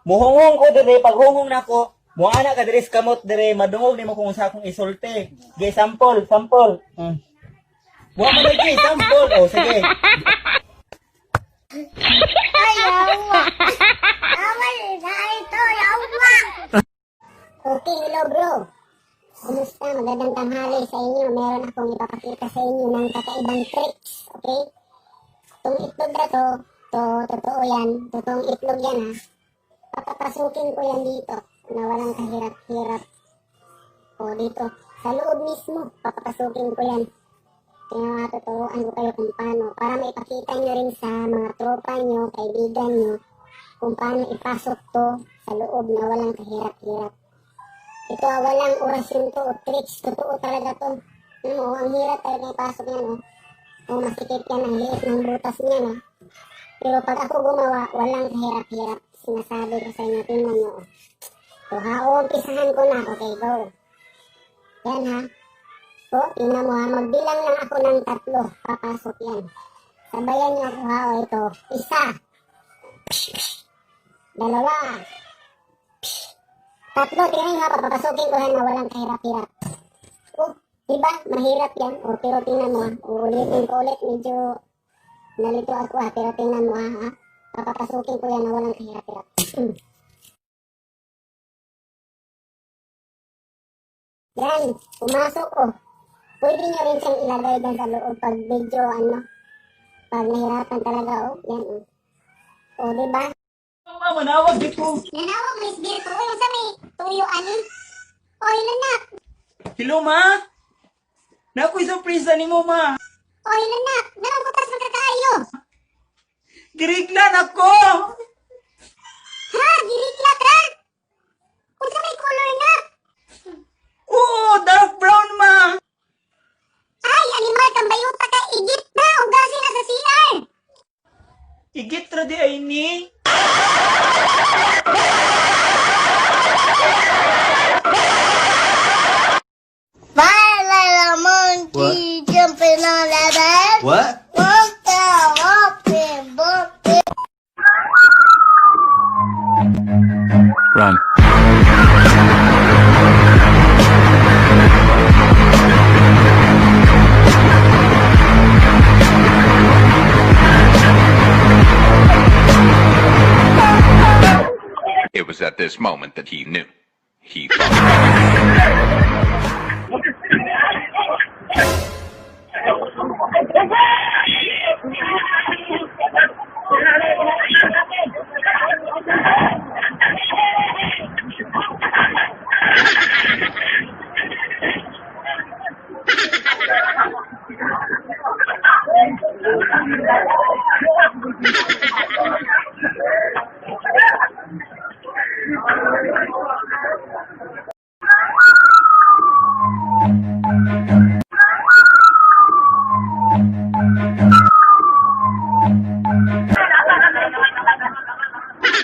Muhungong ko dire, paghungong na ko, muana ka dire sa kamot dire, madungog nimo kung sa akong isulti. Ge, sample. Buha mo lagi, sample. O, sige. Yawa. Awal na ito, yawa. Okay, hello bro. Kumusta? Magandang tanghali sa inyo. Meron akong ipapakita sa inyo ng kakaibang tricks. Okay? Itong itlog na to, totoo yan. Totoong itlog yan ha. Papapasukin ko yan dito na walang kahirap-hirap. O dito, sa loob mismo, papapasukin ko yan. Kaya matuturuan ko kayo kung paano. Para maipakita nyo rin sa mga tropa nyo, kaibigan nyo, kung paano ipasok to sa loob na walang kahirap-hirap. Ito walang orasyon to o tricks. Totoo talaga to. Ang hirap talaga ipasok yan o masikip yan ang liit ng butas niya no. Pero pag ako gumawa, walang kahirap-hirap. Sinasabi ko sa inyo, tingnan nyo. So umpisahan ko na. Okay, go. Yan ha. So, tingnan mo ha. Magbilang lang ako ng 3. Papasok yan. Sabayan nyo ako ha. O ito. 1. 2. 3. Tingnan nyo ha. Papapasukin ko yan na walang kahirap-hirap. Diba? Mahirap yan. Pero tingnan mo ha. Ulitin ko ulit. Medyo nalito ako ha. Pero tingnan mo ha. Papapasukin ko yan na walang kahirap-hirap. Yan. Pumasok ko. Pwede nyo rin siyang ilagay dyan sa loob pag medyo pag nahirapan talaga yan diba? Manawag dito. Nanawag Miss Virgo. Yung sa may tuyuan ilan na? Hello, ma? Nakoy surprise ni mo, ma. Ilan na? Nalang butas ng kakaayo. Giriglan ako. Ha? Diriklat ra? Kung sa may color na? Oo, dark brown, ma. Ay, animal kang bayuta ka. Igit na. Ugasin na sa CR. Igit ra di ay ni. My little monkey jumping on the bed. What? Run. It was at this moment that he knew. He fucked up.